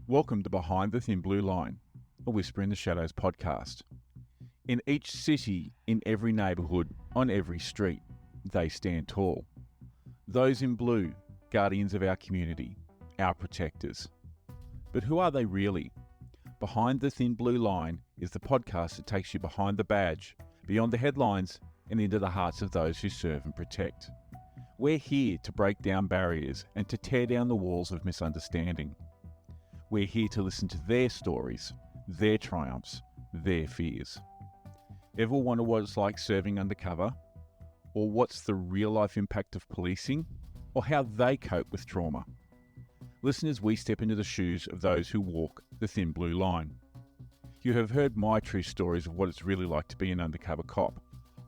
Welcome to Behind the Thin Blue Line, a Whisper in the Shadows podcast. In each city, in every neighbourhood, on every street, they stand tall. Those in blue, guardians of our community, our protectors. But who are they really? Behind the Thin Blue Line is the podcast that takes you behind the badge, beyond the headlines, and into the hearts of those who serve and protect. We're here to break down barriers and to tear down the walls of misunderstanding. We're here to listen to their stories, their triumphs, their fears. Ever wonder what it's like serving undercover? Or what's the real-life impact of policing? Or how they cope with trauma? Listen as we step into the shoes of those who walk the thin blue line. You have heard my true stories of what it's really like to be an undercover cop.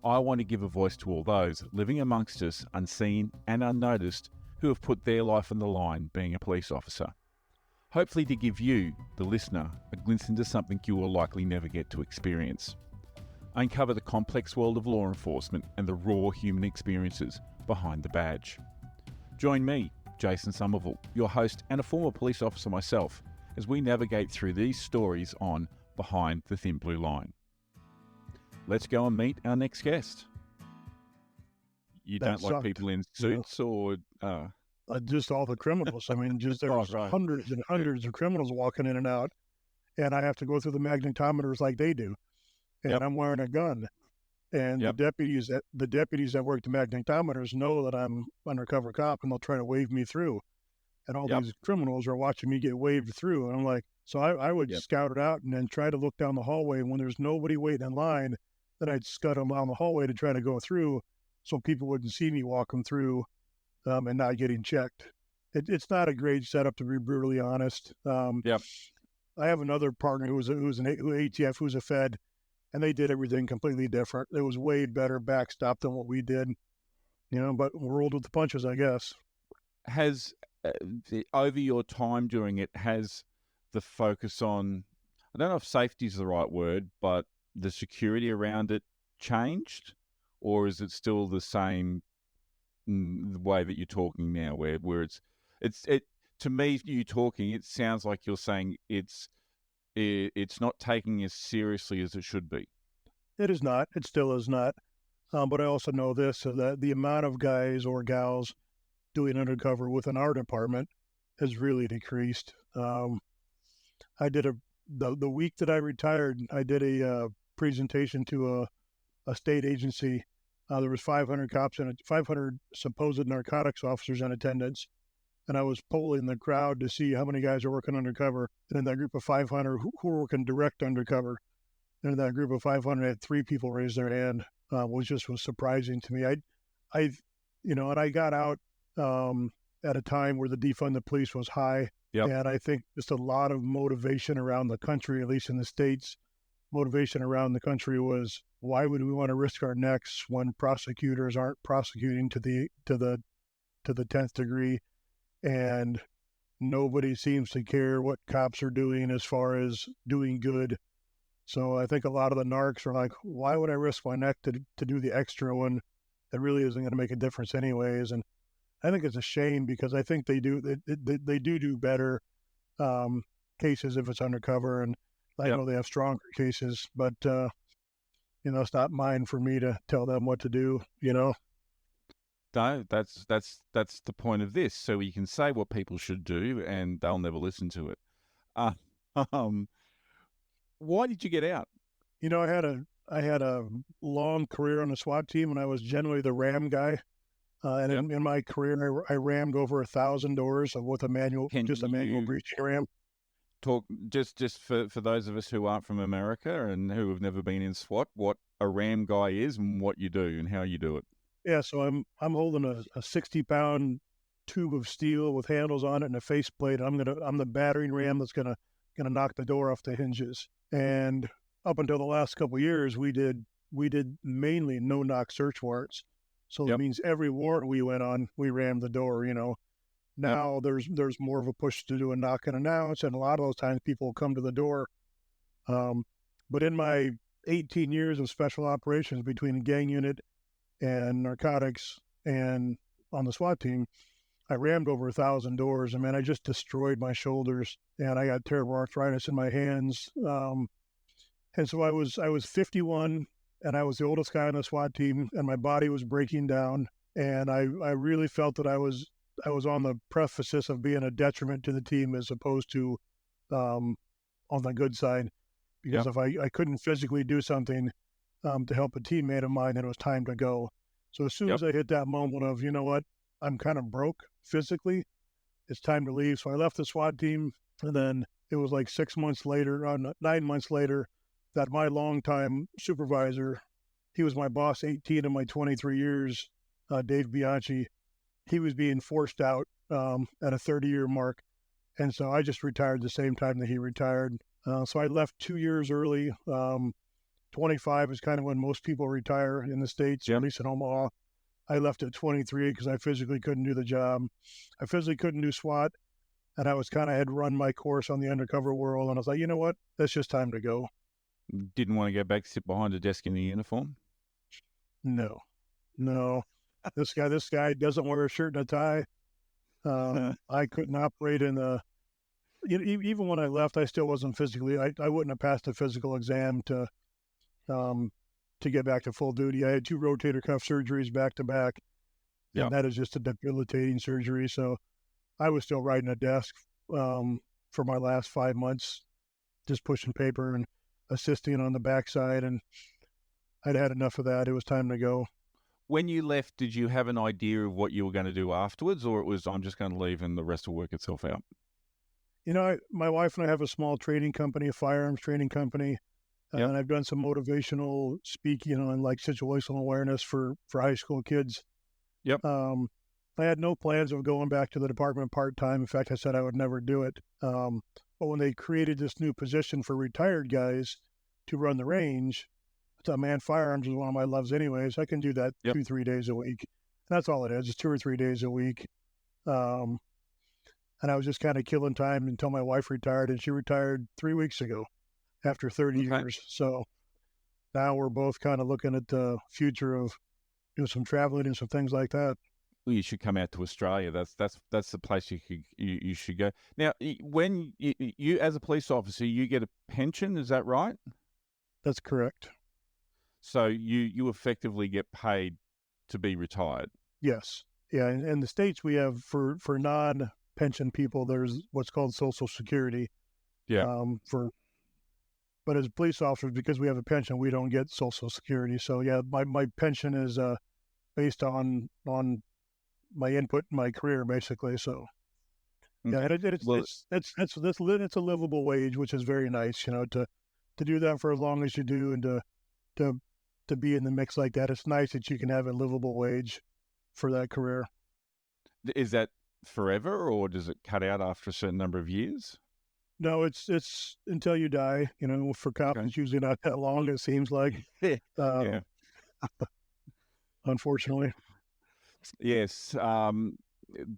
I want to give a voice to all those living amongst us, unseen and unnoticed, who have put their life on the line being a police officer. Hopefully to give you, the listener, a glimpse into something you will likely never get to experience. Uncover the complex world of law enforcement and the raw human experiences behind the badge. Join me, Jason Somerville, your host and a former police officer myself, as we navigate through these stories on Behind the Thin Blue Line. Let's go and meet our next guest. You don't like people in suits or... Just all the criminals. I mean, just there's hundreds and hundreds of criminals walking in and out, and I have to go through the magnetometers like they do, and I'm wearing a gun. And the deputies that work the magnetometers know that I'm undercover cop, and they'll try to wave me through. And all these criminals are watching me get waved through, and I'm like, so I would scout it out and then try to look down the hallway. And when there's nobody waiting in line, then I'd scuttle down the hallway to try to go through, so people wouldn't see me walking through. And not getting checked. It's not a great setup, to be brutally honest. I have another partner who's ATF, who's a Fed, and they did everything completely different. It was way better backstop than what we did, but we rolled with the punches, I guess. Has, over your time doing it, has the focus on, I don't know if safety is the right word, but the security around it changed? Or is it still the same the way that you're talking now, where it's to me, you talking, it sounds like you're saying it's not taking as seriously as it should be. It is not. It still is not. But I also know this, that the amount of guys or gals doing undercover within our department has really decreased. I did the week that I retired, I did a presentation to a state agency. There was 500 cops and 500 supposed narcotics officers in attendance, and I was polling the crowd to see how many guys are working undercover. And in that group of 500 who were working direct undercover, and in that group of 500, I had 3 people raise their hand, was surprising to me. And I got out at a time where the defund the police was high, and I think just a lot of motivation around the country, at least in the States. Motivation around the country was, why would we want to risk our necks when prosecutors aren't prosecuting to the 10th degree, and nobody seems to care what cops are doing as far as doing good. So I think a lot of the narcs are like, why would I risk my neck to do the extra one that really isn't going to make a difference anyways? And I think it's a shame, because I think they do better cases if it's undercover, and I know they have stronger cases, but it's not mine for me to tell them what to do. No, that's the point of this. So you can say what people should do, and they'll never listen to it. Why did you get out? I had a long career on the SWAT team, and I was generally the ram guy. And in my career, I rammed over 1,000 doors with a manual breaching ram. Talk just for those of us who aren't from America and who have never been in SWAT, what a ram guy is and what you do and how you do it. Yeah, so I'm holding a 60-pound tube of steel with handles on it and a faceplate. I'm the battering ram that's gonna knock the door off the hinges. And up until the last couple of years, we did mainly no-knock search warrants. So that means every warrant we went on, we rammed the door. Now there's more of a push to do a knock and announce, and a lot of those times people will come to the door. But in my 18 years of special operations between gang unit and narcotics and on the SWAT team, I rammed over 1,000 doors. I mean, I just destroyed my shoulders, and I got terrible arthritis in my hands. And so I was 51, and I was the oldest guy on the SWAT team, and my body was breaking down, and I really felt that I was on the precipice of being a detriment to the team as opposed to on the good side, because Yep. if I couldn't physically do something to help a teammate of mine, then it was time to go. So as soon Yep. as I hit that moment of, you know what, I'm kind of broke physically, it's time to leave. So I left the SWAT team, and then it was like 6 months later, 9 months later, that my longtime supervisor, he was my boss 18 of my 23 years, Dave Bianchi, he was being forced out at a 30-year mark. And so I just retired the same time that he retired. So I left 2 years early. 25 is kind of when most people retire in the States, or at Yep. least in Omaha. I left at 23 because I physically couldn't do the job. I physically couldn't do SWAT, and I was kind of had run my course on the undercover world, and I was like, you know what? It's just time to go. Didn't want to go back, sit behind a desk in a uniform. No, no. This guy doesn't wear a shirt and a tie. I couldn't operate in the. Even when I left, I still wasn't physically. I wouldn't have passed the physical exam to get back to full duty. I had 2 rotator cuff surgeries back to back, and Yep. that is just a debilitating surgery. So I was still riding a desk for my last 5 months, just pushing paper and assisting on the backside, and I'd had enough of that. It was time to go. When you left, did you have an idea of what you were going to do afterwards, or it was, I'm just going to leave and the rest will work itself out? You know, my wife and I have a small training company, a firearms training company, Yep. and I've done some motivational speaking on like situational awareness for high school kids. Yep. I had no plans of going back to the department part-time. In fact, I said I would never do it. But when they created this new position for retired guys to run the range, I thought, man, firearms is one of my loves anyways. I can do that Yep. 2-3 days a week. And that's all it is, just 2 or 3 days a week. And I was just kind of killing time until my wife retired, and she retired 3 weeks ago after 30 Okay. years. So now we're both kind of looking at the future of some traveling and some things like that. Well, you should come out to Australia. That's the place you should go. Now, when you as a police officer, you get a pension. Is that right? That's correct. So you effectively get paid to be retired. Yes. Yeah. In the States, we have for non-pension people, there's what's called Social Security. Yeah. But as police officers, because we have a pension, we don't get Social Security. So yeah, my pension is based on my input in my career, basically. So yeah, Okay. Well, it's a livable wage, which is very nice, to do that for as long as you do, and to be in the mix like that. It's nice that you can have a livable wage for that career. is that forever, or does it cut out after a certain number of years? No, it's until you die. For cops, Okay. it's usually not that long. It seems like, Yeah. unfortunately. Yes.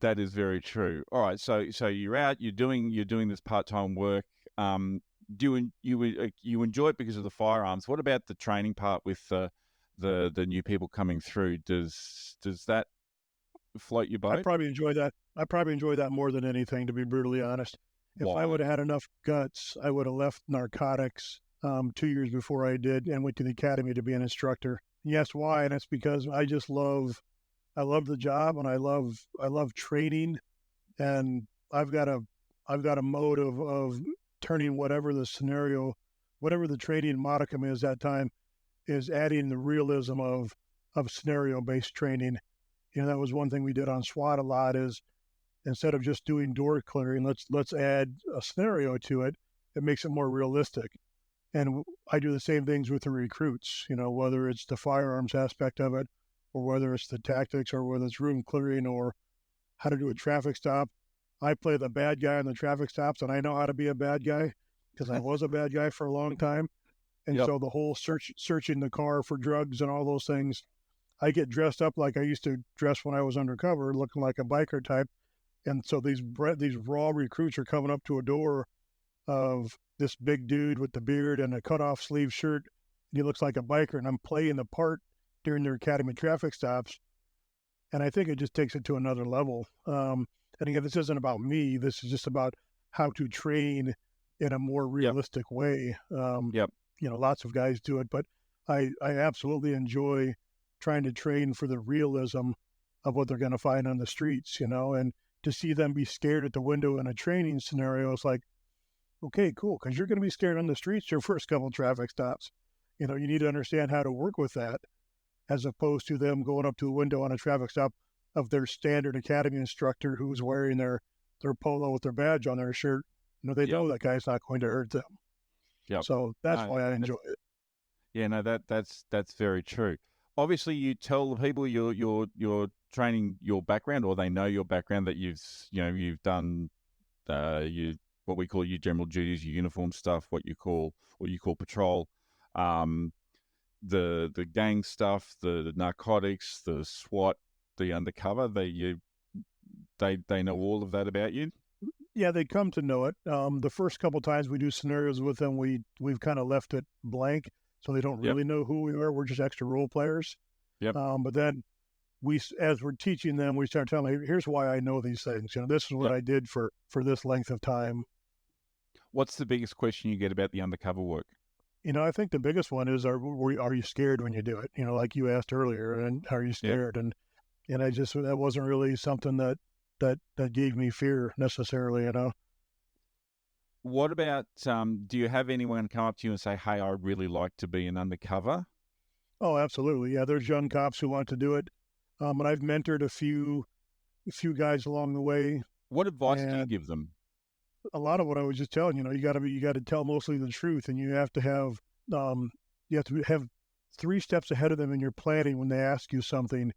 That is very true. All right. So you're out. You're doing this part-time work. You enjoy it because of the firearms? What about the training part with the new people coming through? Does that float your I boat? probably enjoy that. I probably enjoy that more than anything, to be brutally honest. If I Why? would have had enough guts, I would have left narcotics 2 years before I did, and went to the academy to be an instructor. Yes, why? And it's because I love the job, and I love training, and I've got a mode of turning whatever the scenario, whatever the training modicum is that time, is adding the realism of scenario based training. That was one thing we did on SWAT a lot, is instead of just doing door clearing, let's add a scenario to it. It makes it more realistic. And I do the same things with the recruits, whether it's the firearms aspect of it, or whether it's the tactics, or whether it's room clearing, or how to do a traffic stop. I play the bad guy on the traffic stops, and I know how to be a bad guy because I was a bad guy for a long time. And Yep. so the whole searching the car for drugs and all those things, I get dressed up like I used to dress when I was undercover, looking like a biker type. And so these raw recruits are coming up to a door of this big dude with the beard and a cut off sleeve shirt. And he looks like a biker, and I'm playing the part during their academy traffic stops. And I think it just takes it to another level. And again, this isn't about me. This is just about how to train in a more Yep. realistic way. Yep. Lots of guys do it, but I absolutely enjoy trying to train for the realism of what they're going to find on the streets, and to see them be scared at the window in a training scenario is like, okay, cool, because you're going to be scared on the streets your first couple traffic stops. You need to understand how to work with that, as opposed to them going up to a window on a traffic stop of their standard academy instructor who's wearing their polo with their badge on their shirt. They know that guy's not going to hurt them. Yep. So that's why I enjoy it. Yeah, no, that's very true. Obviously, you tell the people you're training your background, or they know your background, that you've done what we call your general duties, your uniform stuff, what you call patrol, the gang stuff, the narcotics, the SWAT, the undercover. They know all of that about you. Yeah, they come to know it. The first couple times we do scenarios with them, we've kind of left it blank, so they don't really know who we are. We're just extra role players. Yep. But then as we're teaching them, we start telling them, here's why I know these things. This is what I did for this length of time. What's the biggest question you get about the undercover work? I think the biggest one is, are you scared when you do it? Like you asked earlier, and are you scared? Yep. And I just, that wasn't really something that gave me fear necessarily, What about, do you have anyone come up to you and say, hey, I'd really like to be an undercover? Oh, absolutely. Yeah, there's young cops who want to do it. And I've mentored a few guys along the way. What advice do you give them? A lot of what I was just telling, you got to tell mostly the truth, and you have to have 3 steps ahead of them in your planning when they ask you something,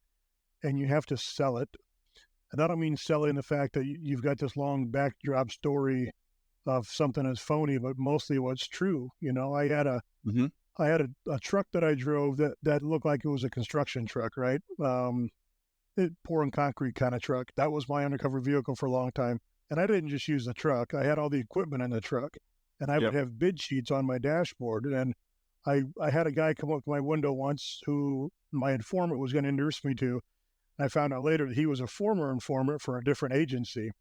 and you have to sell it. And I don't mean selling the fact that you've got this long backdrop story of something that's phony, but mostly what's true. I had a truck that I drove that looked like it was a construction truck, right? Pouring concrete kind of truck. That was my undercover vehicle for a long time. And I didn't just use the truck. I had all the equipment in the truck, and I would have bid sheets on my dashboard. And I had a guy come up to my window once who my informant was going to introduce me to. I found out later that he was a former informant for a different agency.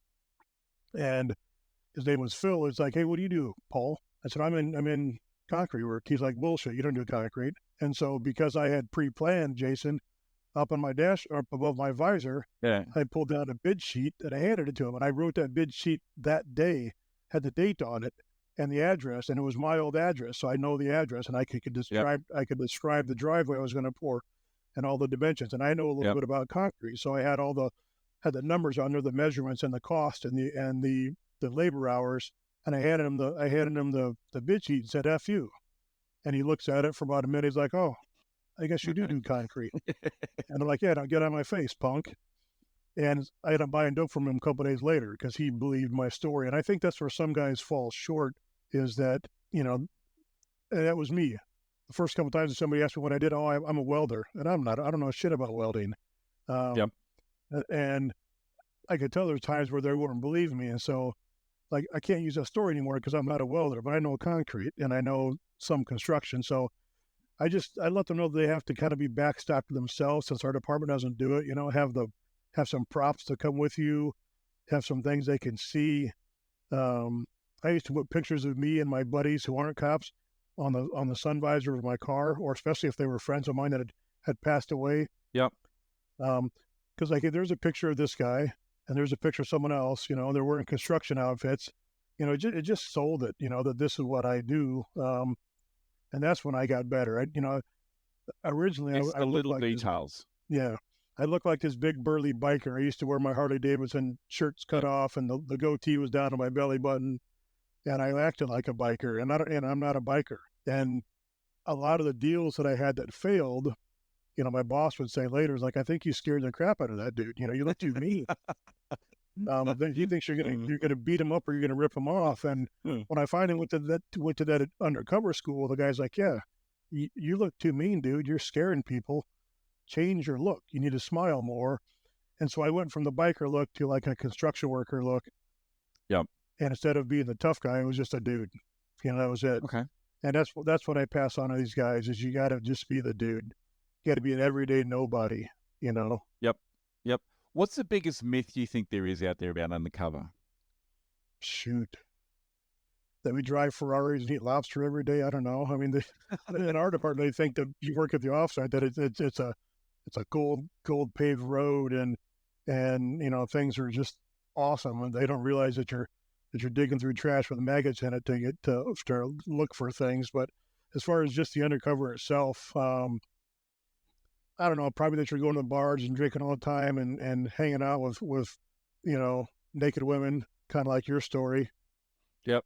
And his name was Phil. It's like, hey, what do you do, Paul? I said, I'm in concrete work. He's like, bullshit, you don't do concrete. And so because I had pre-planned, Jason, up on my dash, up above my visor, I pulled out a bid sheet and I handed it to him. And I wrote that bid sheet that day, had the date on it and the address, and it was my old address. So I know the address, and I could describe the driveway I was going to pour and all the dimensions. And I know a little bit about concrete. So I had had the numbers under the measurements and the cost and the labor hours. And I handed him the bid sheet and said, F you. And he looks at it for about a minute. He's like, oh, I guess you do concrete. And I'm like, yeah, now get out of my face, punk. And I ended up buying dope from him a couple of days later because he believed my story. And I think that's where some guys fall short, is that, that was me. The first couple of times somebody asked me what I did, I'm a welder. And I'm not. I don't know shit about welding. And I could tell there's times where they wouldn't believe me. And so, like, I can't use that story anymore because I'm not a welder, but I know concrete and I know some construction. So I let them know they have to kind of be backstopped to themselves, since our department doesn't do it. Have some props to come with you, have some things they can see. I used to put pictures of me and my buddies who aren't cops on the sun visor of my car, or especially if they were friends of mine that had passed away. Yep. Because like, if there's a picture of this guy and there's a picture of someone else, they're wearing construction outfits, it just sold it, that this is what I do. And that's when I got better. Originally It's the little details. I looked like this big burly biker. I used to wear my Harley Davidson shirts cut off, and the goatee was down to my belly button, and I acted like a biker, and I'm not a biker. And a lot of the deals that I had that failed, my boss would say later, is like, I think you scared the crap out of that dude. You look too mean. He thinks you're gonna beat him up or you're gonna rip him off. And when I finally went to that undercover school, the guy's like, yeah, you look too mean, dude. You're scaring people. Change your look. You need to smile more. And so I went from the biker look to like a construction worker look. Yep. And instead of being the tough guy, I was just a dude. That was it. Okay. And that's what I pass on to these guys, is you got to just be the dude. You got to be an everyday nobody. Yep. Yep. What's the biggest myth you think there is out there about undercover? Shoot. That we drive Ferraris and eat lobster every day. I don't know. I mean, in our department, they think that you work at the offsite, that it's a gold paved road, and things are just awesome, and they don't realize that you're digging through trash with maggots in it to get to look for things. But as far as just the undercover itself, I don't know. Probably that you're going to the bars and drinking all the time and hanging out with naked women, kind of like your story. Yep.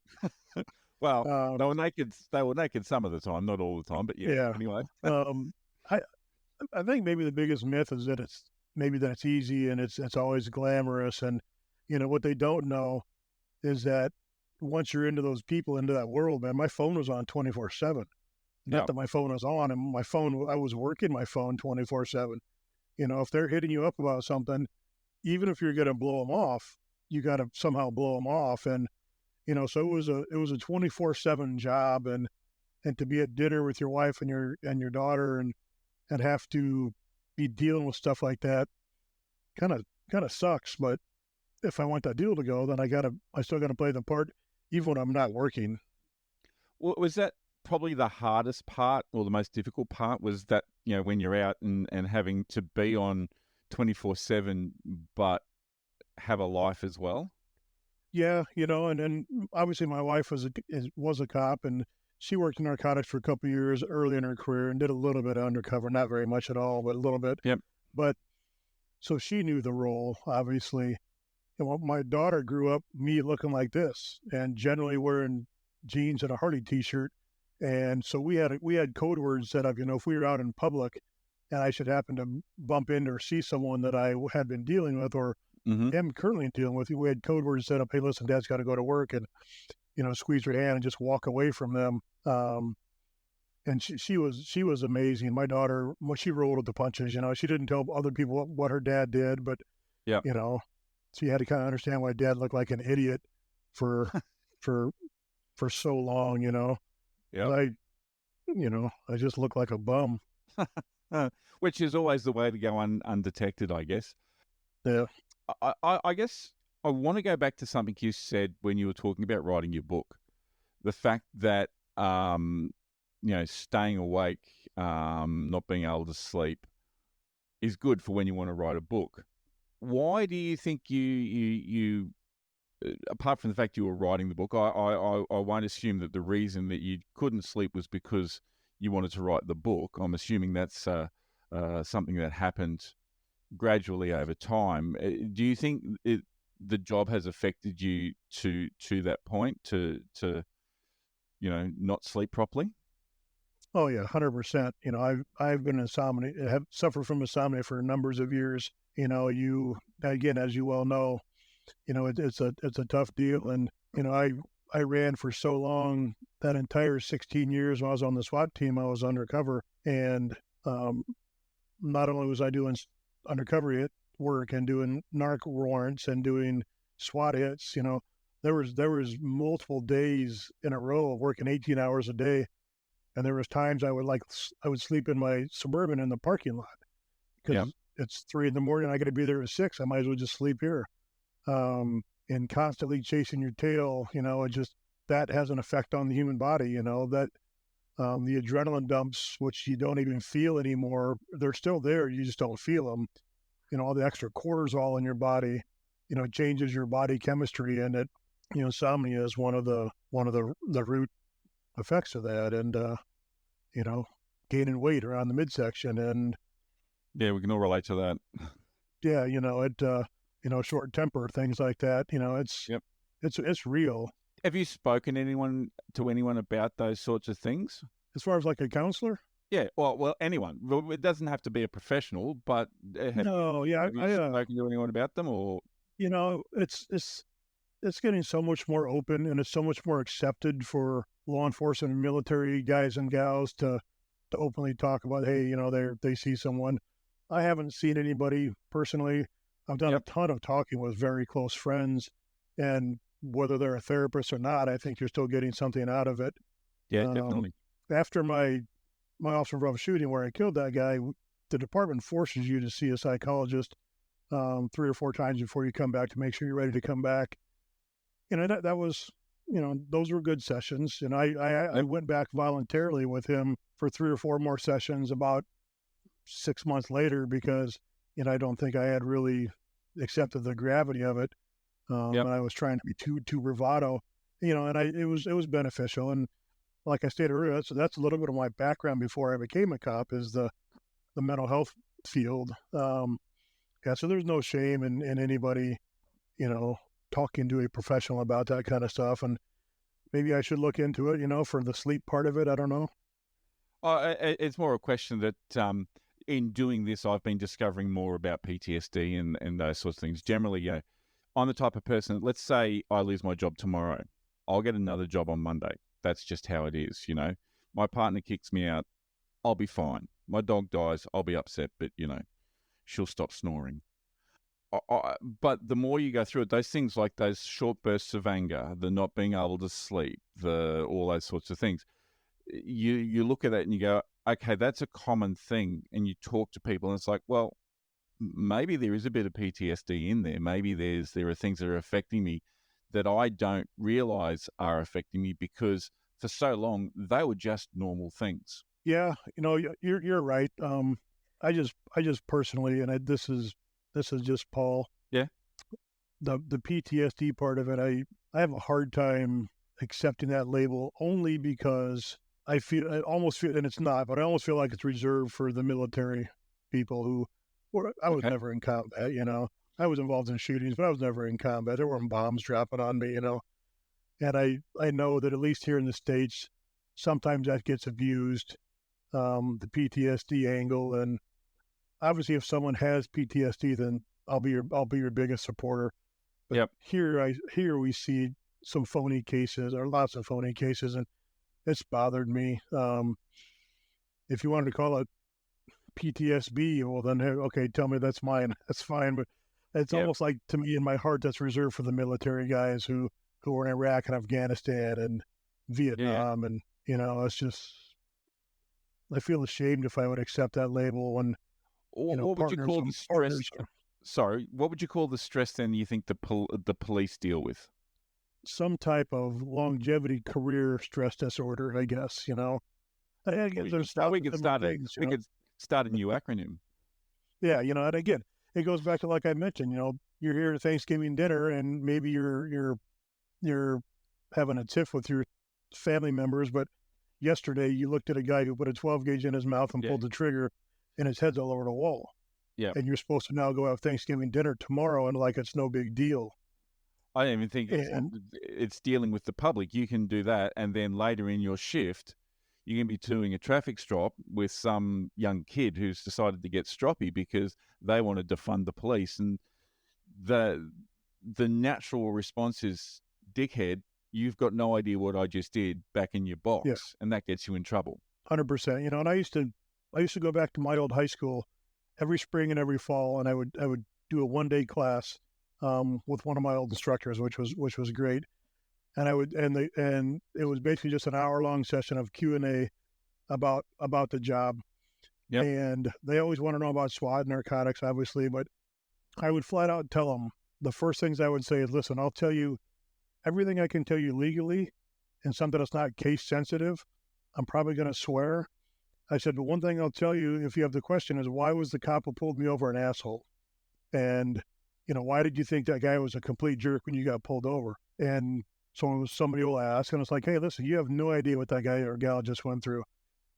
Well, Um, they were naked. They were naked some of the time, not all the time, but yeah. yeah. Anyway. I I think maybe the biggest myth is that it's easy and it's always glamorous, and what they don't know is that once you're into those people, into that world, man, my phone was on 24/7. Yeah. Not that my phone was on, and I was working my phone 24/7. If they're hitting you up about something, even if you're going to blow them off, you got to somehow blow them off. And so it was a 24/7 job, and to be at dinner with your wife and your daughter, and have to be dealing with stuff like that kind of sucks. But if I want that deal to go, then I still gotta play the part even when I'm not working. Well, was that probably the hardest part or the most difficult part? Was that when you're out and having to be on 24/7, but have a life as well? Yeah, and obviously my wife was a cop, and she worked in narcotics for a couple of years early in her career and did a little bit of undercover, not very much at all, but a little bit. Yep. But so she knew the role, obviously. And my daughter grew up me looking like this and generally wearing jeans and a Harley T-shirt, and so we had code words set up. If we were out in public, and I should happen to bump into or see someone that I had been dealing with or Mm-hmm. am currently dealing with, we had code words set up. Hey, listen, Dad's got to go to work, and squeeze her hand and just walk away from them. And she was amazing. My daughter, when she rolled with the punches, she didn't tell other people what her dad did, but Yeah. she had to kind of understand why Dad looked like an idiot for for for so long. Yeah. I just look like a bum. Which is always the way to go undetected, I guess. Yeah. I guess I want to go back to something you said when you were talking about writing your book. The fact that, staying awake, not being able to sleep is good for when you want to write a book. Why do you think you apart from the fact you were writing the book, I won't assume that the reason that you couldn't sleep was because you wanted to write the book. I'm assuming that's something that happened gradually over time. Do you think the job has affected you to that point to not sleep properly? Oh yeah, 100%. I've been insomnia, have suffered from insomnia for numbers of years. You again, as you well know, it's a tough deal, and I ran for so long. That entire 16 years when I was on the SWAT team, I was undercover, and not only was I doing undercover work and doing narc warrants and doing SWAT hits, there was multiple days in a row of working 18 hours a day, and there was times I would sleep in my Suburban in the parking lot Yeah. because it's 3 a.m. I got to be there at 6. I might as well just sleep here. And constantly chasing your tail, it just that has an effect on the human body. That the adrenaline dumps, which you don't even feel anymore, they're still there. You just don't feel them. All the extra cortisol in your body, it changes your body chemistry, and insomnia is one of the root effects of that. And gaining weight around the midsection, and Yeah, we can all relate to that. yeah, short temper, things like that. Yep. It's real. Have you spoken to anyone about those sorts of things? As far as like a counselor? Yeah, well, anyone. Well, it doesn't have to be a professional, but No, yeah, have you spoken to anyone about them? Or it's getting so much more open, and it's so much more accepted for law enforcement and military guys and gals to openly talk about, hey, they see someone. I haven't seen anybody personally. I've done Yep. a ton of talking with very close friends, and whether they're a therapist or not, I think you're still getting something out of it. Yeah, Um, definitely. After my officer involved shooting where I killed that guy, the department forces you to see a psychologist 3 or 4 times before you come back to make sure you're ready to come back. That was, those were good sessions. And I went back voluntarily with him for 3 or 4 more sessions about 6 months later because, I don't think I had really accepted the gravity of it. And I was trying to be too bravado, and it was beneficial. And like I stated earlier, that's a little bit of my background before I became a cop is the mental health field. So there's no shame in anybody, talking to a professional about that kind of stuff. And maybe I should look into it, for the sleep part of it. I don't know. It's more a question that in doing this, I've been discovering more about PTSD and those sorts of things. Generally, I'm the type of person, let's say I lose my job tomorrow. I'll get another job on Monday. That's just how it is, My partner kicks me out. I'll be fine. My dog dies. I'll be upset, but, she'll stop snoring. But the more you go through it, those things like those short bursts of anger, the not being able to sleep, all those sorts of things, you look at it and you go, okay, that's a common thing. And you talk to people and it's like, well, maybe there is a bit of PTSD in there. Maybe there are things that are affecting me that I don't realize are affecting me because for so long they were just normal things. Yeah, you're right. I just personally, and this is just Paul. Yeah. The PTSD part of it, I have a hard time accepting that label only because I almost feel, and it's not, but I almost feel like it's reserved for the military people who, I was never in combat, I was involved in shootings, but I was never in combat. There weren't bombs dropping on me, and I know that at least here in the States, sometimes that gets abused, the PTSD angle. And obviously if someone has PTSD, then I'll be your biggest supporter. But here we see some phony cases, or lots of phony cases, and it's bothered me. If you wanted to call it PTSD, well then, okay, tell me that's mine. That's fine. But it's almost like, to me, in my heart, that's reserved for the military guys who were in Iraq and Afghanistan and Vietnam. And, it's just, I feel ashamed if I would accept that label when, what would you call the stress? Sorry, what would you call the stress then you think the police deal with? Some type of longevity career stress disorder, I guess, We could start a new acronym. Yeah, and again, it goes back to, like I mentioned, you're here at Thanksgiving dinner and maybe you're having a tiff with your family members, but yesterday you looked at a guy who put a 12 gauge in his mouth and pulled the trigger and his head's all over the wall. Yeah. And you're supposed to now go have Thanksgiving dinner tomorrow and like it's no big deal. I don't even think it's dealing with the public. You can do that, and then later in your shift, you can be doing a traffic stop with some young kid who's decided to get stroppy because they want to defund the police. And the natural response is, dickhead, you've got no idea what I just did, back in your box. And that gets you in trouble. 100%. And I used to go back to my old high school every spring and every fall, and I would do a 1-day class with one of my old instructors, which was great. And it was basically just an hour-long session of Q&A about the job. Yep. And they always want to know about SWAT and narcotics, obviously, but I would flat out tell them, the first things I would say is, listen, I'll tell you everything I can tell you legally, and something that's not case sensitive, I'm probably going to swear. I said, but one thing I'll tell you, if you have the question, is why was the cop who pulled me over an asshole? And, why did you think that guy was a complete jerk when you got pulled over? And so somebody will ask, and it's like, hey, listen, you have no idea what that guy or gal just went through.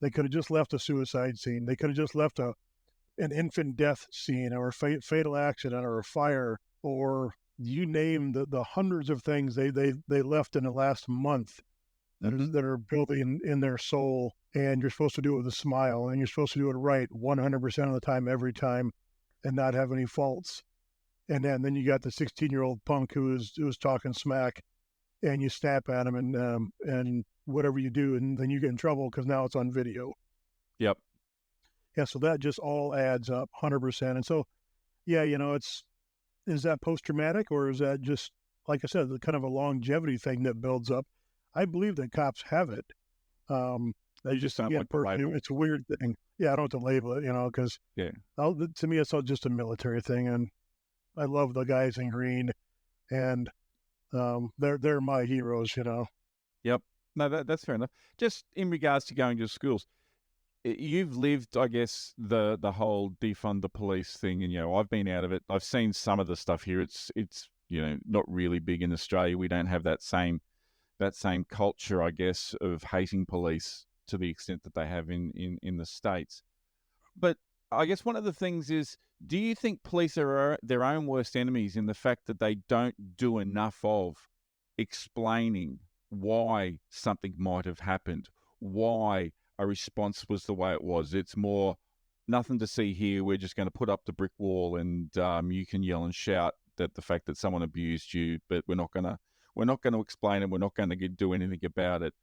They could have just left a suicide scene. They could have just left an infant death scene, or a fatal accident, or a fire, or you name the hundreds of things they left in the last month that are building in their soul. And you're supposed to do it with a smile, and you're supposed to do it right 100% of the time, every time, and not have any faults. And then you got the 16-year-old punk who was talking smack, and you snap at him, and whatever you do, and then you get in trouble because now it's on video. Yep. Yeah, so that just all adds up 100%. And so, yeah, is that post-traumatic, or is that just, like I said, the kind of a longevity thing that builds up? I believe that cops have it. They just don't like the label. It's a weird thing. Yeah, I don't have to label it, because to me it's all just a military thing. And I love the guys in green, and they're my heroes, Yep. No, that's fair enough. Just in regards to going to schools, you've lived, I guess, the whole defund the police thing, and I've been out of it. I've seen some of the stuff here. It's not really big in Australia. We don't have that same culture, I guess, of hating police to the extent that they have in the States. But I guess one of the things is, do you think police are their own worst enemies in the fact that they don't do enough of explaining why something might have happened, why a response was the way it was? It's more, nothing to see here. We're just going to put up the brick wall, and you can yell and shout that the fact that someone abused you, but we're not going to explain it. We're not going to do anything about it.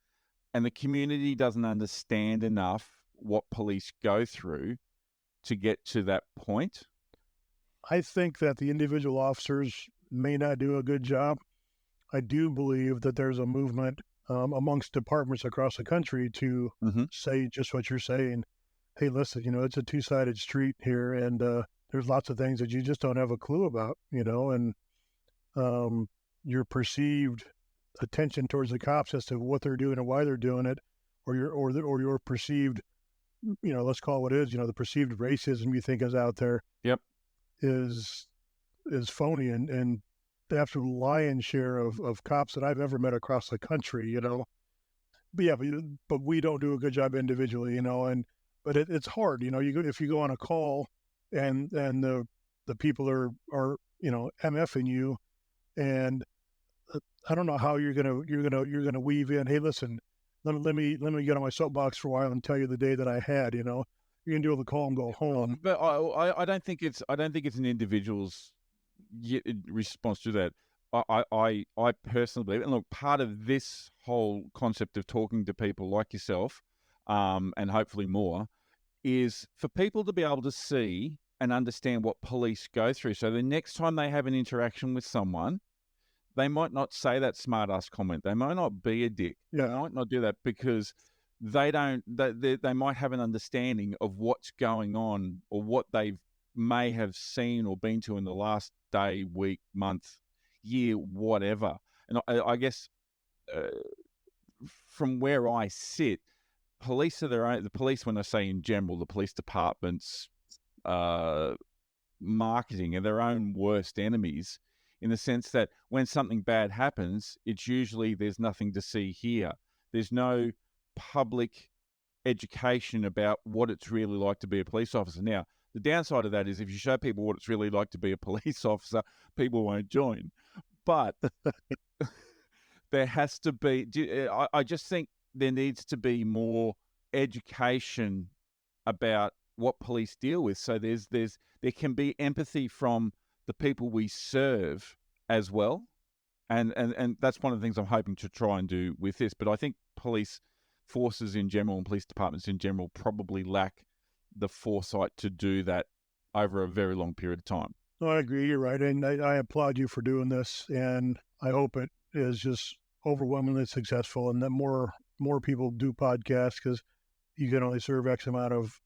And the community doesn't understand enough what police go through to get to that point. I think that the individual officers may not do a good job. I do believe that there's a movement amongst departments across the country to say just what you're saying. Hey, listen, it's a two-sided street here, and there's lots of things that you just don't have a clue about, and your perceived attention towards the cops as to what they're doing and why they're doing it, or your perceived, let's call it what it is, the perceived racism you think is out there. Yep. Is phony, and the absolute lion's share of cops that I've ever met across the country, but we don't do a good job individually, but it's hard, if you go on a call and the people are MFing you, and I don't know how you're gonna weave in, hey, listen, let me get on my soapbox for a while and tell you the day that I had, you're gonna do the call and go home. But I don't think it's an individual's response to that. I personally believe, and look, part of this whole concept of talking to people like yourself, and hopefully more, is for people to be able to see and understand what police go through. So the next time they have an interaction with someone, they might not say that smart-ass comment. They might not be a dick. Yeah. They might not do that because they might have an understanding of what's going on or what they may have seen or been to in the last day, week, month, year, whatever. And I guess from where I sit, police are the police, when I say in general, the police departments, marketing are their own worst enemies, in the sense that when something bad happens, it's usually there's nothing to see here. There's no public education about what it's really like to be a police officer. Now, the downside of that is if you show people what it's really like to be a police officer, people won't join. But there has to be, I just think there needs to be more education about what police deal with. So there can be empathy from the people we serve as well. And that's one of the things I'm hoping to try and do with this. But I think police forces in general and police departments in general probably lack the foresight to do that over a very long period of time. No, I agree. You're right. And I applaud you for doing this. And I hope it is just overwhelmingly successful and that more people do podcasts, because you can only serve X amount of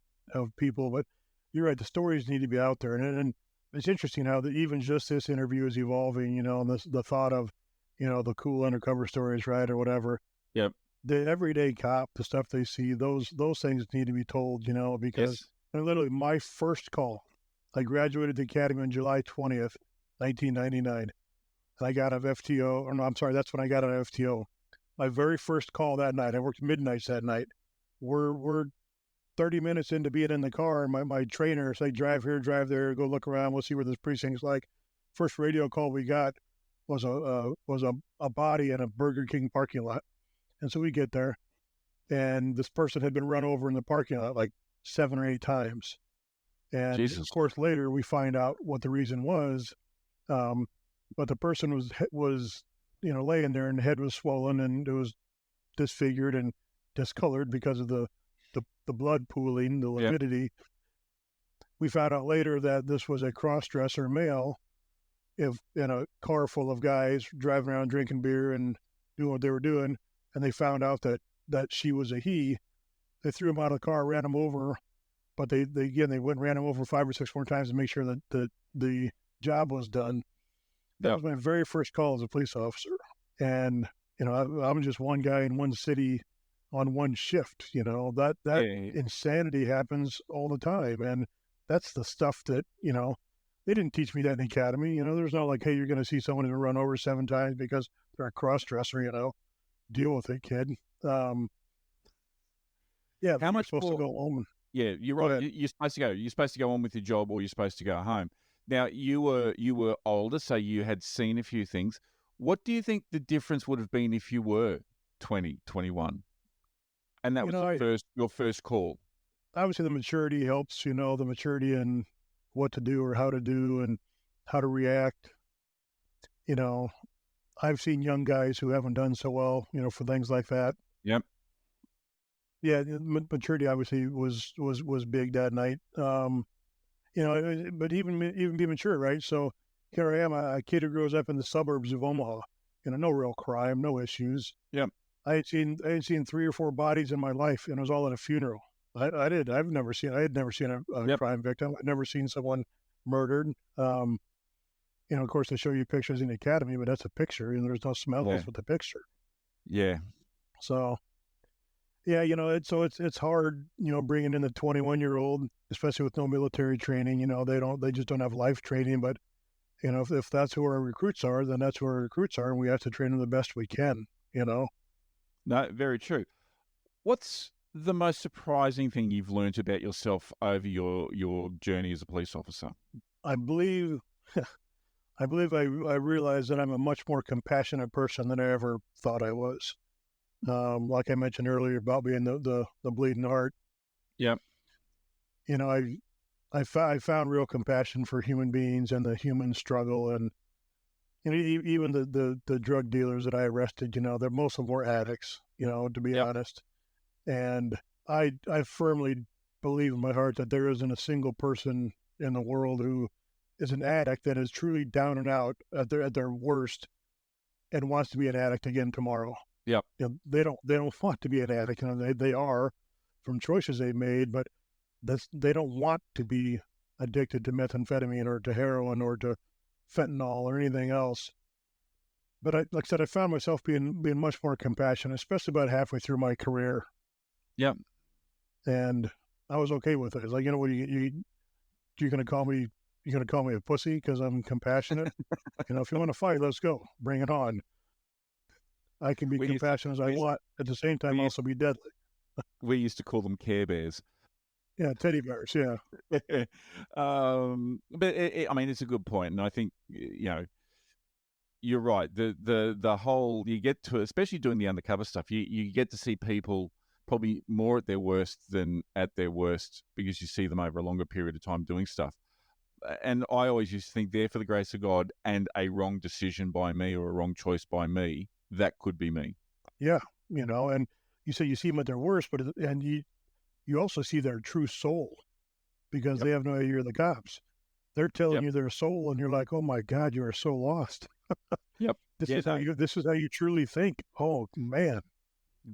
people. But you're right. The stories need to be out there. And it's interesting how that even just this interview is evolving, and the thought of, the cool undercover stories, right, or whatever. Yep. The everyday cop, the stuff they see, those things need to be told, because literally my first call, I graduated the academy on July 20th, 1999. And I got an FTO, or no, I'm sorry, that's when I got an FTO. My very first call that night, I worked midnights that night. We're 30 minutes into being in the car, and my trainer said, drive here, drive there, go look around, we'll see what this precinct's like. First radio call we got was a body in a Burger King parking lot. And so we get there, and this person had been run over in the parking lot like 7 or 8 times. And Jesus. Of course, later we find out what the reason was. But the person was laying there, and the head was swollen, and it was disfigured and discolored because of the blood pooling, the lividity. Yep. We found out later that this was a cross-dresser male in a car full of guys driving around drinking beer and doing what they were doing. And they found out that she was a he. They threw him out of the car, ran him over, but they went and ran him over 5 or 6 more times to make sure that the job was done. That was my very first call as a police officer. And, I'm just one guy in one city on one shift, that Yeah. insanity happens all the time. And that's the stuff that, they didn't teach me that in the academy. There's not like, hey, you're going to see someone who run over 7 times because they're a cross-dresser, deal with it, kid. Yeah, How you're much supposed to more? go home. Yeah, you're Go right. ahead. You're supposed to go. You're supposed to go on with your job, or you're supposed to go home. Now, you were older, so you had seen a few things. What do you think the difference would have been if you were 20, 21, and that was your first call? Obviously the maturity helps, the maturity in what to do or how to do and how to react. I've seen young guys who haven't done so well, for things like that. Yep. Yeah, maturity obviously was big that night. But even be mature, right? So here I am, a kid who grows up in the suburbs of Omaha. No real crime, no issues. Yep. I had seen 3 or 4 bodies in my life, and it was all at a funeral. I had never seen a crime victim. I'd never seen someone murdered. Of course, they show you pictures in the academy, but that's a picture, and there's no smells with the picture. Yeah. So, yeah, it's hard, bringing in the 21-year-old, especially with no military training. They just don't have life training. But if that's who our recruits are, then that's who our recruits are, and we have to train them the best we can. No, very true. What's the most surprising thing you've learned about yourself over your journey as a police officer? I believe I realized that I'm a much more compassionate person than I ever thought I was. Like I mentioned earlier about being the bleeding heart. Yep. I found real compassion for human beings and the human struggle, and even the drug dealers that I arrested. They're most of them were addicts. To be honest, and I firmly believe in my heart that there isn't a single person in the world who is an addict that is truly down and out at their worst and wants to be an addict again tomorrow. Yep. They don't want to be an addict. They are from choices they made, but they don't want to be addicted to methamphetamine or to heroin or to fentanyl or anything else. But like I said, I found myself being much more compassionate, especially about halfway through my career. Yep. And I was okay with it. It's like, what you're going to call me? You're going to call me a pussy because I'm compassionate? If you want to fight, let's go. Bring it on. I can be compassionate as I want. At the same time, also be deadly. We used to call them Care Bears. Yeah, teddy bears, yeah. But it's a good point. And I think, you're right. The whole, you get to, especially doing the undercover stuff, you get to see people probably more at their worst than at their worst because you see them over a longer period of time doing stuff. And I always used to think, there for the grace of God and a wrong decision by me or a wrong choice by me, that could be me. Yeah, and you say you see them at their worst, and you also see their true soul because they have no idea you're the cops. They're telling you their soul, and you're like, oh my God, you are so lost. Yep. This is how you truly think. Oh man.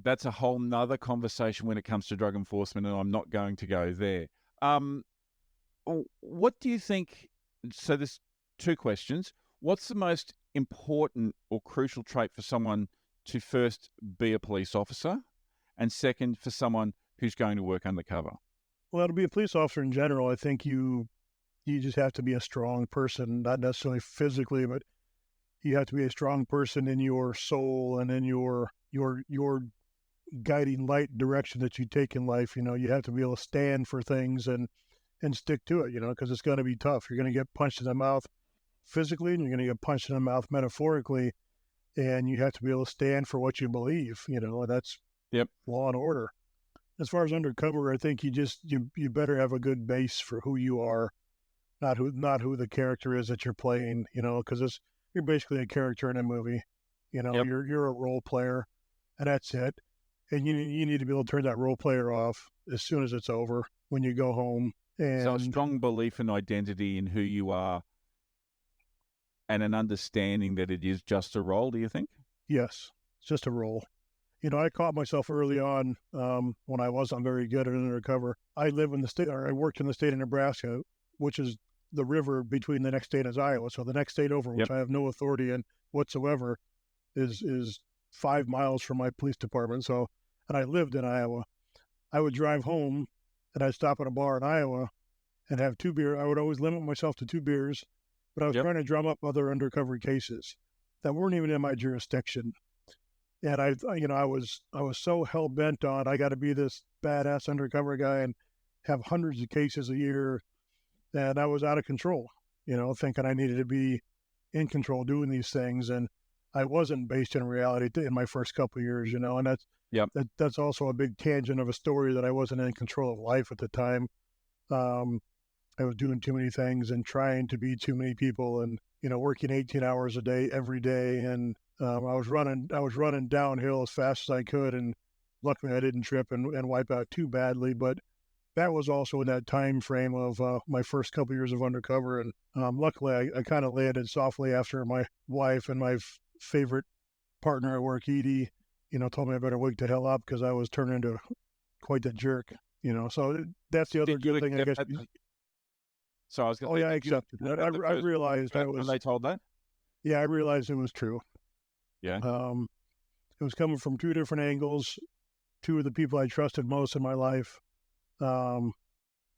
That's a whole nother conversation when it comes to drug enforcement, and I'm not going to go there. What do you think? So there's 2 questions. What's the most important or crucial trait for someone to first be a police officer, and second, for someone who's going to work undercover? Well, to be a police officer in general, I think you just have to be a strong person, not necessarily physically, but you have to be a strong person in your soul and in your guiding light direction that you take in life. You have to be able to stand for things and stick to it, because it's going to be tough. You're going to get punched in the mouth physically, and you're going to get punched in the mouth metaphorically, and you have to be able to stand for what you believe, and that's law and order. As far as undercover, I think you better have a good base for who you are, not who the character is that you're playing, because you're basically a character in a movie, you're a role player, and that's it. And you need to be able to turn that role player off as soon as it's over when you go home. And so a strong belief and identity in who you are and an understanding that it is just a role, do you think? Yes, it's just a role. I caught myself early on when I wasn't very good at undercover. I worked in the state of Nebraska, which is the river between the next state is Iowa. So the next state over, which I have no authority in whatsoever, is 5 miles from my police department. So, and I lived in Iowa. I would drive home and I'd stop at a bar in Iowa and have 2 beers. I would always limit myself to 2 beers, but I was trying to drum up other undercover cases that weren't even in my jurisdiction. And I was so hell bent on I got to be this badass undercover guy and have hundreds of cases a year, and I was out of control. Thinking I needed to be in control doing these things, and I wasn't based in reality in my first couple of years. And that's also a big tangent of a story that I wasn't in control of life at the time. I was doing too many things and trying to be too many people, and working 18 hours a day every day, and I was running downhill as fast as I could, and luckily I didn't trip and wipe out too badly. But that was also in that time frame of my first couple of years of undercover, and luckily I kind of landed softly after my wife and my favorite partner at work, Edie, told me I better wake the hell up because I was turning into quite the jerk. So that's the other good thing, I guess. So I was going to I accepted it. I realized I was. When they told that? Yeah, I realized it was true. Yeah. It was coming from 2 different angles, 2 of the people I trusted most in my life. And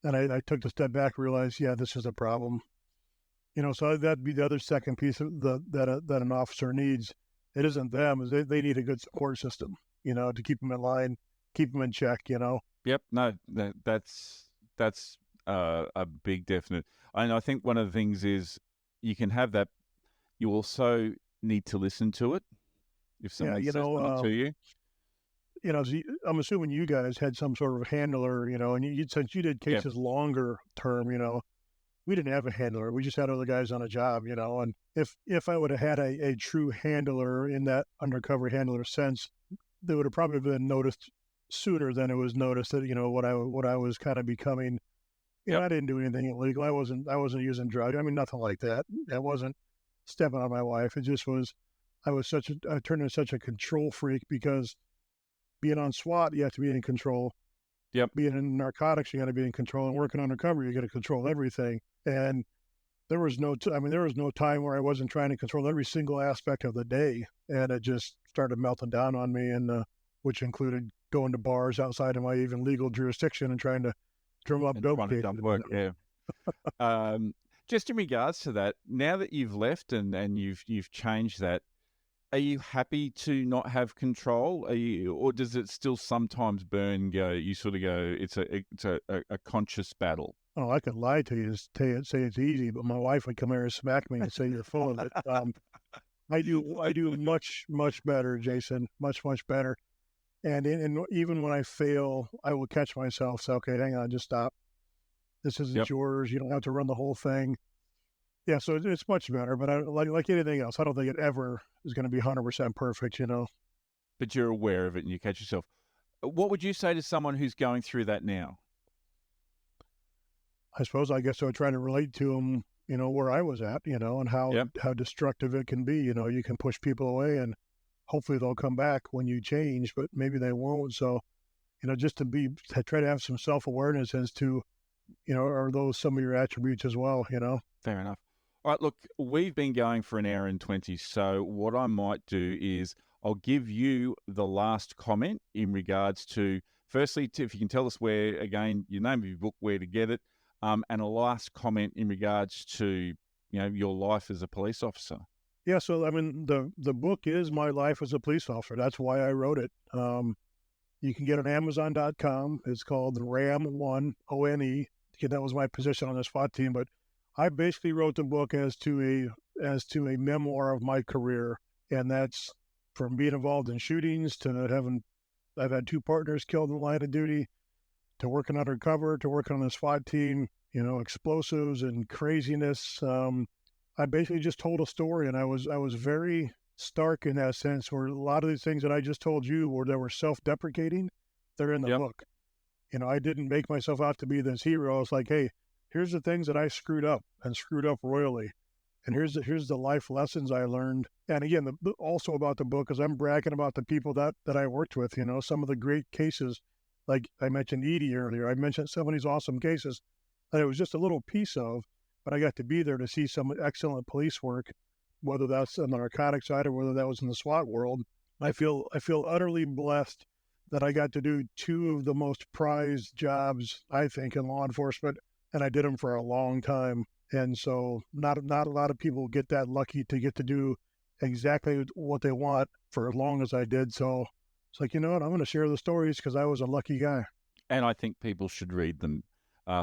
I took a step back, realized, this is a problem. So that'd be the other second piece of that an officer needs. It isn't them; is they need a good support system, to keep them in line, keep them in check. Yep. No, that's a big definite. And I think one of the things is you can have that. You also need to listen to it if somebody says something to you. I'm assuming you guys had some sort of handler, and since you did cases longer term, we didn't have a handler. We just had other guys on a job, and if I would have had a true handler in that undercover handler sense, they would have probably been noticed sooner than it was noticed that, what I was kind of becoming. I didn't do anything illegal. I wasn't using drugs. I mean, nothing like that. I wasn't stepping on my wife. It just was, I turned into such a control freak because being on SWAT, you have to be in control. Yep. Being in narcotics, you got to be in control, and working undercover, you got to control everything. And there was no time where I wasn't trying to control every single aspect of the day, and it just started melting down on me, and which included going to bars outside of my even legal jurisdiction and trying to drum up dope cases. Work, yeah. Just in regards to that, now that you've left and you've changed that, are you happy to not have control? Or does it still sometimes burn? You sort of go, it's a conscious battle. Oh, I could lie to you, say it's easy, but my wife would come here and smack me and say you're full of it. I do much better, Jason, much better. And even when I fail, I will catch myself. Say, okay, hang on, just stop. This isn't yours. You don't have to run the whole thing. Yeah, so it's much better. But like anything else, I don't think it ever is going to be 100% perfect, But you're aware of it and you catch yourself. What would you say to someone who's going through that now? I suppose I guess I would try to relate to them, where I was at, and how destructive it can be. You can push people away and hopefully they'll come back when you change, but maybe they won't. So, just to try to have some self-awareness as to, are those some of your attributes as well, Fair enough. All right, look, we've been going for an hour and 20. So what I might do is I'll give you the last comment in regards to, firstly, if you can tell us where, again, your name of your book, where to get it, and a last comment in regards to, your life as a police officer. Yeah, so I mean, the book is my life as a police officer. That's why I wrote it. You can get it on Amazon.com. It's called the RAM1 ONE. That was my position on the SWAT team. But I basically wrote the book as to a memoir of my career, and that's from being involved in shootings to I've had 2 partners killed in the line of duty, to working undercover, to working on the SWAT team. Explosives and craziness. I basically just told a story, and I was very stark in that sense, where a lot of these things that I just told you that were self-deprecating, they're in the book. I didn't make myself out to be this hero. I was like, hey, here's the things that I screwed up royally, and here's the life lessons I learned. And again, also about the book is I'm bragging about the people that I worked with. Some of the great cases, like I mentioned Edie earlier. I mentioned some of these awesome cases that it was just a little piece of. but I got to be there to see some excellent police work, whether that's on the narcotic side or whether that was in the SWAT world. I feel utterly blessed that I got to do two of the most prized jobs, I think, in law enforcement, and I did them for a long time. And so not a lot of people get that lucky to get to do exactly what they want for as long as I did. So it's like, you know what, I'm going to share the stories because I was a lucky guy. And I think people should read them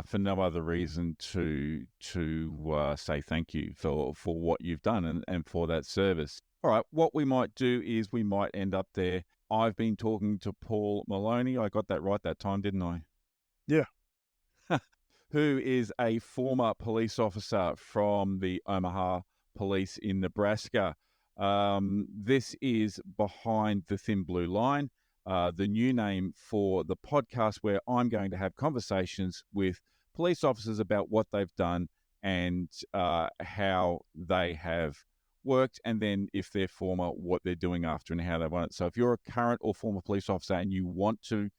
for no other reason to say thank you for what you've done and for that service. All right, what we might do is we might end up there. I've been talking to Paul Milone. I got that right that time, didn't I? Yeah. Who is a former police officer from the Omaha Police in Nebraska. This is Behind the Thin Blue Line, the new name for the podcast where I'm going to have conversations with police officers about what they've done and how they have worked, and then if they're former, what they're doing after and how they want it. So if you're a current or former police officer and you want to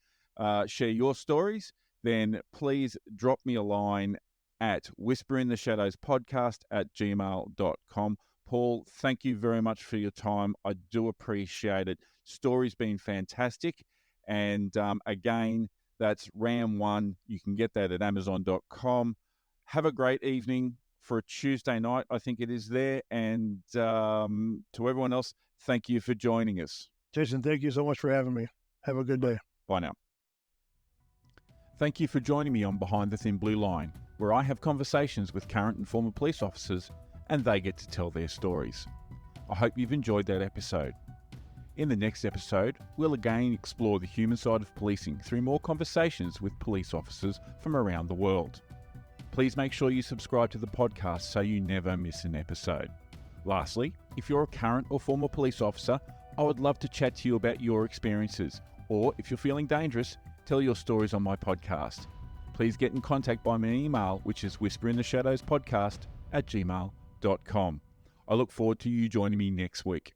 share your stories, then please drop me a line at whisperintheshadowspodcast@gmail.com. Paul, thank you very much for your time. I do appreciate it. Story's been fantastic. And again, that's Ram 1. You can get that at amazon.com. Have a great evening for a Tuesday night, I think it is there. And to everyone else, thank you for joining us. Jason, thank you so much for having me. Have a good day. Bye now. Thank you for joining me on Behind the Thin Blue Line, where I have conversations with current and former police officers and they get to tell their stories. I hope you've enjoyed that episode. In the next episode, we'll again explore the human side of policing through more conversations with police officers from around the world. Please make sure you subscribe to the podcast so you never miss an episode. Lastly, if you're a current or former police officer, I would love to chat to you about your experiences, or if you're feeling dangerous, tell your stories on my podcast. Please get in contact by my email, which is whisperintheshadowspodcast@gmail.com. I look forward to you joining me next week.